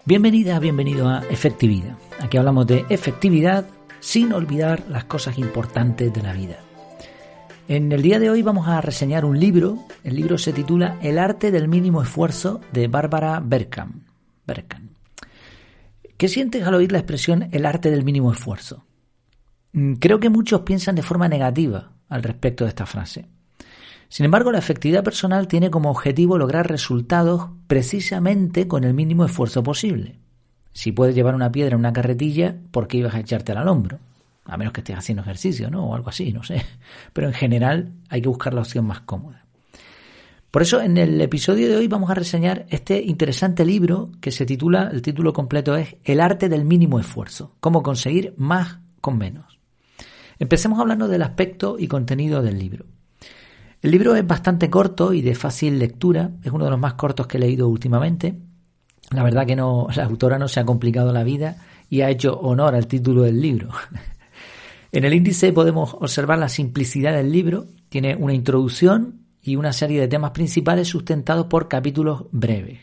Bienvenida, bienvenido a Efectividad. Aquí hablamos de efectividad sin olvidar las cosas importantes de la vida. En el día de hoy vamos a reseñar un libro. El libro se titula El arte del mínimo esfuerzo, de Barbara Berkan. ¿Qué sientes al oír la expresión el arte del mínimo esfuerzo? Creo que muchos piensan de forma negativa al respecto de esta frase. Sin embargo, la efectividad personal tiene como objetivo lograr resultados precisamente con el mínimo esfuerzo posible. Si puedes llevar una piedra en una carretilla, ¿por qué ibas a echártela al hombro? A menos que estés haciendo ejercicio, ¿no? O algo así, no sé. Pero en general hay que buscar la opción más cómoda. Por eso, en el episodio de hoy vamos a reseñar este interesante libro que se titula, el título completo es El arte del mínimo esfuerzo. Cómo conseguir más con menos. Empecemos hablando del aspecto y contenido del libro. El libro es bastante corto y de fácil lectura, es uno de los más cortos que he leído últimamente. La verdad que no, la autora no se ha complicado la vida y ha hecho honor al título del libro. En el índice podemos observar la simplicidad del libro, tiene una introducción y una serie de temas principales sustentados por capítulos breves.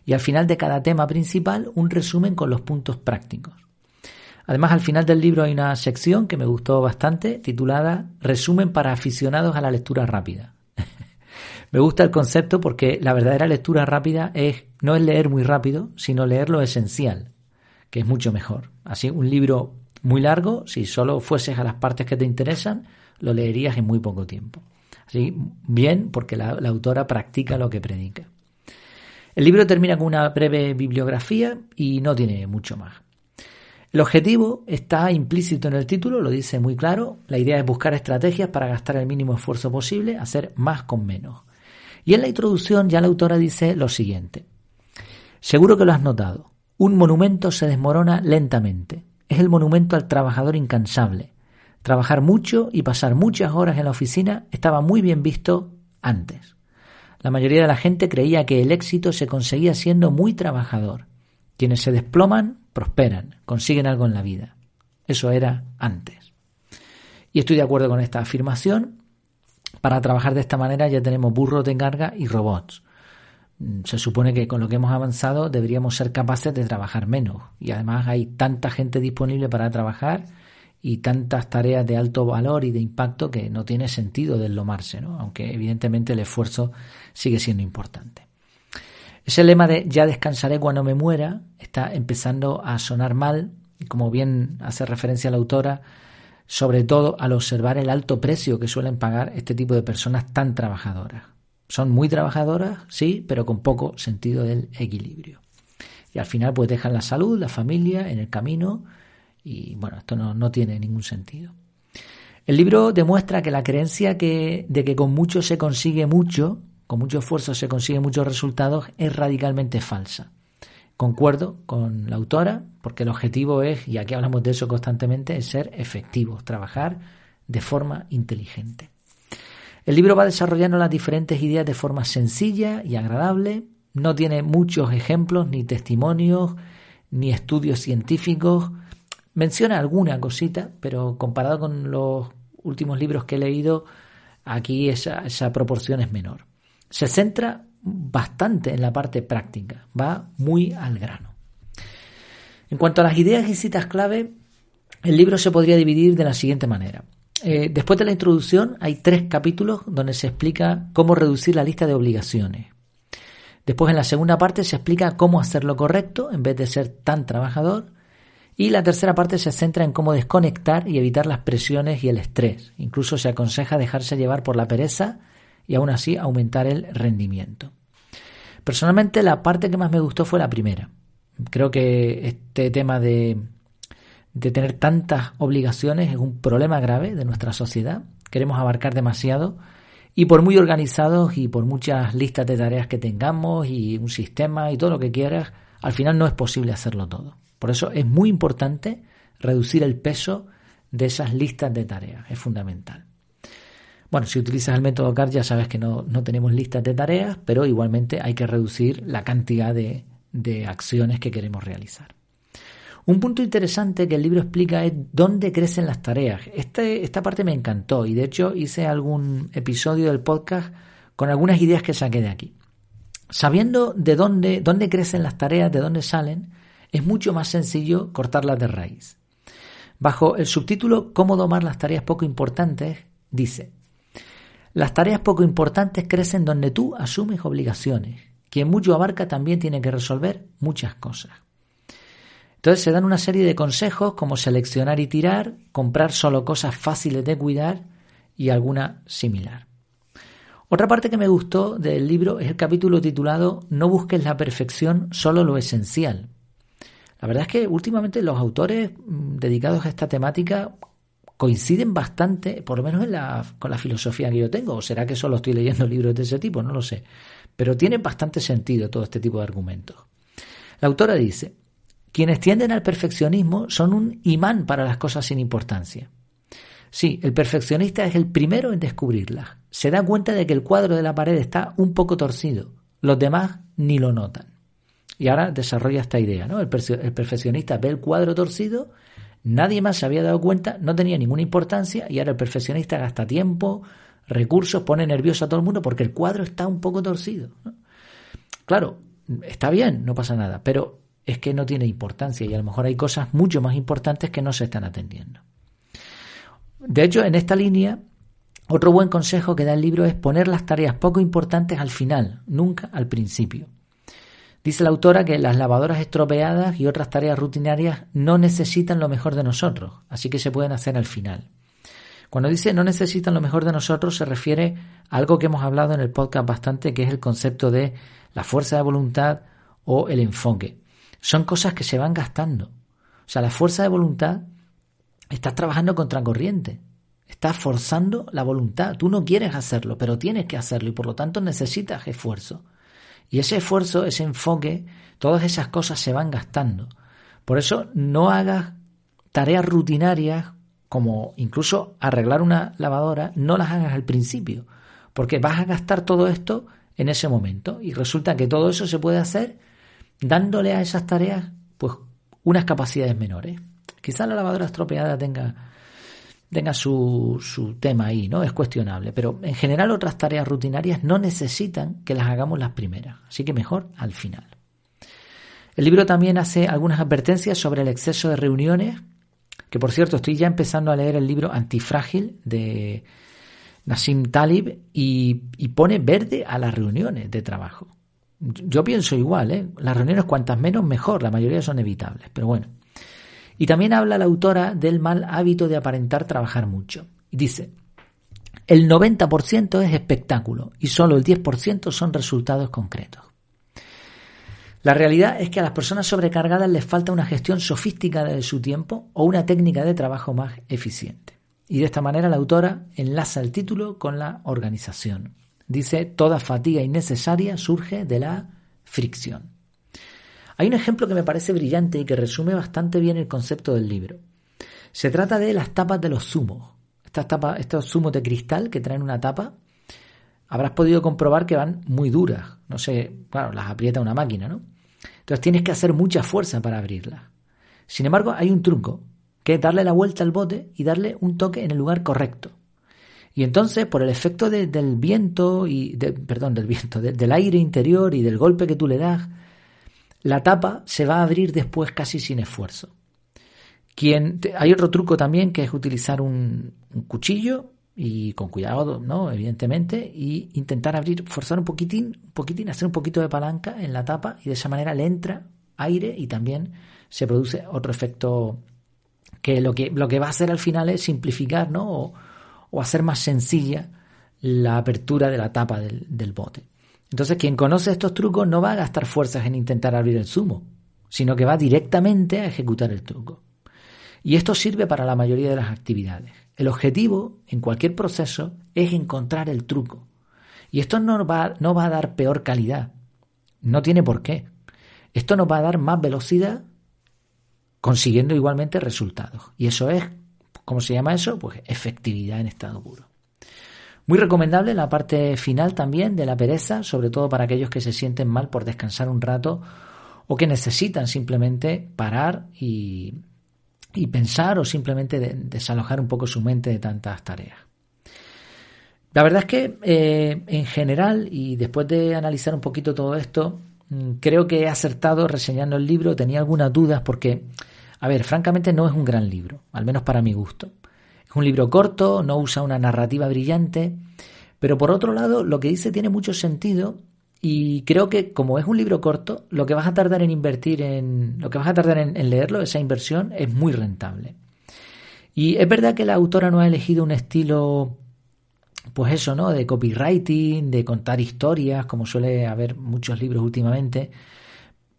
Y al final de cada tema principal, un resumen con los puntos prácticos. Además, al final del libro hay una sección que me gustó bastante, titulada Resumen para aficionados a la lectura rápida. Me gusta el concepto porque la verdadera lectura rápida no es leer muy rápido, sino leer lo esencial, que es mucho mejor. Así, un libro muy largo, si solo fueses a las partes que te interesan, lo leerías en muy poco tiempo. Así, bien, porque la autora practica lo que predica. El libro termina con una breve bibliografía y no tiene mucho más. El objetivo está implícito en el título, lo dice muy claro. La idea es buscar estrategias para gastar el mínimo esfuerzo posible, hacer más con menos. Y en la introducción ya la autora dice lo siguiente. Seguro que lo has notado. Un monumento se desmorona lentamente. Es el monumento al trabajador incansable. Trabajar mucho y pasar muchas horas en la oficina estaba muy bien visto antes. La mayoría de la gente creía que el éxito se conseguía siendo muy trabajador. Quienes se desploman, prosperan, consiguen algo en la vida. Eso era antes. Y estoy de acuerdo con esta afirmación. Para trabajar de esta manera ya tenemos burros de carga y robots. Se supone que con lo que hemos avanzado deberíamos ser capaces de trabajar menos. Y además hay tanta gente disponible para trabajar y tantas tareas de alto valor y de impacto que no tiene sentido deslomarse, ¿no? Aunque evidentemente el esfuerzo sigue siendo importante. Ese lema de ya descansaré cuando me muera está empezando a sonar mal, y como bien hace referencia la autora, sobre todo al observar el alto precio que suelen pagar este tipo de personas tan trabajadoras. Son muy trabajadoras, sí, pero con poco sentido del equilibrio. Y al final pues dejan la salud, la familia en el camino y bueno, esto no tiene ningún sentido. El libro demuestra que la creencia de que con mucho se consigue mucho, con mucho esfuerzo se consiguen muchos resultados, es radicalmente falsa. Concuerdo con la autora porque el objetivo es, y aquí hablamos de eso constantemente, es ser efectivos, trabajar de forma inteligente. El libro va desarrollando las diferentes ideas de forma sencilla y agradable. No tiene muchos ejemplos, ni testimonios, ni estudios científicos. Menciona alguna cosita, pero comparado con los últimos libros que he leído, aquí esa proporción es menor. Se centra bastante en la parte práctica, va muy al grano. En cuanto a las ideas y citas clave, el libro se podría dividir de la siguiente manera. Después de la introducción hay 3 capítulos donde se explica cómo reducir la lista de obligaciones. Después en la segunda parte se explica cómo hacer lo correcto en vez de ser tan trabajador. Y la tercera parte se centra en cómo desconectar y evitar las presiones y el estrés. Incluso se aconseja dejarse llevar por la pereza y aún así aumentar el rendimiento. Personalmente la parte que más me gustó fue la primera. Creo que este tema de tener tantas obligaciones es un problema grave de nuestra sociedad. Queremos abarcar demasiado y por muy organizados y por muchas listas de tareas que tengamos y un sistema y todo lo que quieras, al final no es posible hacerlo todo. Por eso es muy importante reducir el peso de esas listas de tareas. Es fundamental. Bueno, si utilizas el método CAR ya sabes que no tenemos listas de tareas, pero igualmente hay que reducir la cantidad de acciones que queremos realizar. Un punto interesante que el libro explica es dónde crecen las tareas. Esta parte me encantó y de hecho hice algún episodio del podcast con algunas ideas que saqué de aquí. Sabiendo de dónde crecen las tareas, de dónde salen, es mucho más sencillo cortarlas de raíz. Bajo el subtítulo «Cómo domar las tareas poco importantes», dice: las tareas poco importantes crecen donde tú asumes obligaciones. Quien mucho abarca también tiene que resolver muchas cosas. Entonces se dan una serie de consejos como seleccionar y tirar, comprar solo cosas fáciles de cuidar y alguna similar. Otra parte que me gustó del libro es el capítulo titulado «No busques la perfección, solo lo esencial». La verdad es que últimamente los autores dedicados a esta temática coinciden bastante, por lo menos con la filosofía que yo tengo, o será que solo estoy leyendo libros de ese tipo, no lo sé, pero tiene bastante sentido todo este tipo de argumentos. La autora dice: quienes tienden al perfeccionismo son un imán para las cosas sin importancia. Sí, el perfeccionista es el primero en descubrirlas. Se da cuenta de que el cuadro de la pared está un poco torcido. Los demás ni lo notan. Y ahora desarrolla esta idea, ¿no? El perfeccionista ve el cuadro torcido, nadie más se había dado cuenta, no tenía ninguna importancia, y ahora el perfeccionista gasta tiempo, recursos, pone nervioso a todo el mundo porque el cuadro está un poco torcido, ¿no? Claro, está bien, no pasa nada, pero es que no tiene importancia y a lo mejor hay cosas mucho más importantes que no se están atendiendo. De hecho, en esta línea, otro buen consejo que da el libro es poner las tareas poco importantes al final, nunca al principio. Dice la autora que las lavadoras estropeadas y otras tareas rutinarias no necesitan lo mejor de nosotros, así que se pueden hacer al final. Cuando dice no necesitan lo mejor de nosotros, se refiere a algo que hemos hablado en el podcast bastante, que es el concepto de la fuerza de voluntad o el enfoque. Son cosas que se van gastando. O sea, la fuerza de voluntad, estás trabajando contracorriente. Estás forzando la voluntad. Tú no quieres hacerlo, pero tienes que hacerlo y por lo tanto necesitas esfuerzo. Y ese esfuerzo, ese enfoque, todas esas cosas se van gastando. Por eso no hagas tareas rutinarias como incluso arreglar una lavadora, no las hagas al principio, porque vas a gastar todo esto en ese momento y resulta que todo eso se puede hacer dándole a esas tareas pues unas capacidades menores. Quizás la lavadora estropeada tenga su tema ahí, ¿no? Es cuestionable, pero en general otras tareas rutinarias no necesitan que las hagamos las primeras, así que mejor al final. El libro también hace algunas advertencias sobre el exceso de reuniones, que por cierto estoy ya empezando a leer el libro Antifrágil de Nassim Taleb y pone verde a las reuniones de trabajo. Yo pienso igual, ¿eh? Las reuniones cuantas menos mejor, la mayoría son evitables, pero bueno. Y también habla la autora del mal hábito de aparentar trabajar mucho. Y dice: el 90% es espectáculo y solo el 10% son resultados concretos. La realidad es que a las personas sobrecargadas les falta una gestión sofisticada de su tiempo o una técnica de trabajo más eficiente. Y de esta manera la autora enlaza el título con la organización. Dice: toda fatiga innecesaria surge de la fricción. Hay un ejemplo que me parece brillante y que resume bastante bien el concepto del libro. Se trata de las tapas de los zumos. Estos zumos de cristal que traen una tapa, habrás podido comprobar que van muy duras. No sé, claro, las aprieta una máquina, ¿no? Entonces tienes que hacer mucha fuerza para abrirlas. Sin embargo, hay un truco, que es darle la vuelta al bote y darle un toque en el lugar correcto. Y entonces, por el efecto del viento del aire interior y del golpe que tú le das, la tapa se va a abrir después casi sin esfuerzo. Hay otro truco también, que es utilizar un cuchillo y con cuidado, ¿no? Evidentemente, y intentar abrir, forzar un poquitín, hacer un poquito de palanca en la tapa y de esa manera le entra aire y también se produce otro efecto que lo que va a hacer al final es simplificar, ¿no? O hacer más sencilla la apertura de la tapa del bote. Entonces, quien conoce estos trucos no va a gastar fuerzas en intentar abrir el zumo, sino que va directamente a ejecutar el truco. Y esto sirve para la mayoría de las actividades. El objetivo en cualquier proceso es encontrar el truco. Y esto no va a dar peor calidad. No tiene por qué. Esto nos va a dar más velocidad consiguiendo igualmente resultados. Y eso es, ¿cómo se llama eso? Pues efectividad en estado puro. Muy recomendable la parte final también de la pereza, sobre todo para aquellos que se sienten mal por descansar un rato o que necesitan simplemente parar y pensar o simplemente desalojar un poco su mente de tantas tareas. La verdad es que en general, y después de analizar un poquito todo esto, creo que he acertado reseñando el libro. Tenía algunas dudas porque, a ver, francamente no es un gran libro, al menos para mi gusto. Es un libro corto, no usa una narrativa brillante, pero por otro lado lo que dice tiene mucho sentido y creo que como es un libro corto, lo que vas a tardar en leerlo, esa inversión, es muy rentable. Y es verdad que la autora no ha elegido un estilo, pues eso, ¿no?, de copywriting, de contar historias, como suele haber muchos libros últimamente,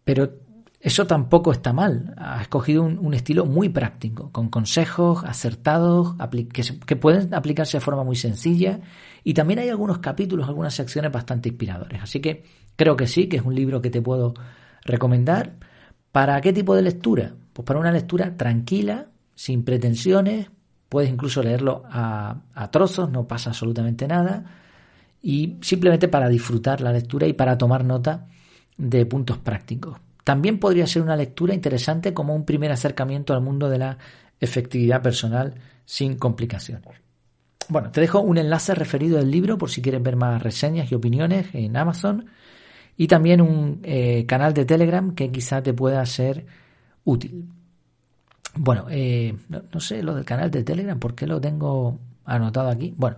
pero eso tampoco está mal. Ha escogido un estilo muy práctico, con consejos acertados, que pueden aplicarse de forma muy sencilla, y también hay algunos capítulos, algunas secciones bastante inspiradores. Así que creo que sí, que es un libro que te puedo recomendar. ¿Para qué tipo de lectura? Pues para una lectura tranquila, sin pretensiones. Puedes incluso leerlo a trozos, no pasa absolutamente nada, y simplemente para disfrutar la lectura y para tomar nota de puntos prácticos. También podría ser una lectura interesante como un primer acercamiento al mundo de la efectividad personal sin complicaciones. Bueno, te dejo un enlace referido del libro por si quieres ver más reseñas y opiniones en Amazon, y también un canal de Telegram que quizá te pueda ser útil. Bueno, no sé lo del canal de Telegram, ¿por qué lo tengo anotado aquí? Bueno,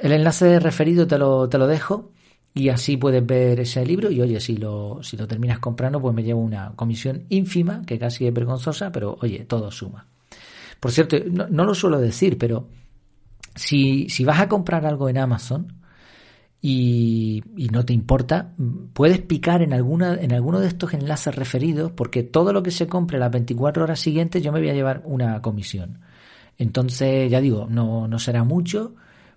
el enlace referido te lo dejo y así puedes ver ese libro y oye, si lo terminas comprando, pues me llevo una comisión ínfima, que casi es vergonzosa, pero oye, todo suma. Por cierto, no lo suelo decir, pero si vas a comprar algo en Amazon y no te importa, puedes picar en alguno de estos enlaces referidos, porque todo lo que se compre las 24 horas siguientes yo me voy a llevar una comisión. Entonces, ya digo, no será mucho,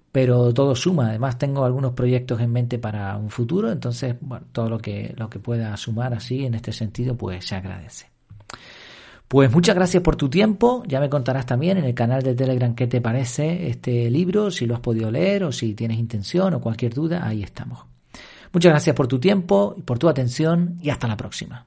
pero todo suma. Además, tengo algunos proyectos en mente para un futuro, entonces, bueno, todo lo que pueda sumar así en este sentido, pues se agradece. Pues muchas gracias por tu tiempo. Ya me contarás también en el canal de Telegram qué te parece este libro, si lo has podido leer o si tienes intención o cualquier duda, ahí estamos. Muchas gracias por tu tiempo y por tu atención y hasta la próxima.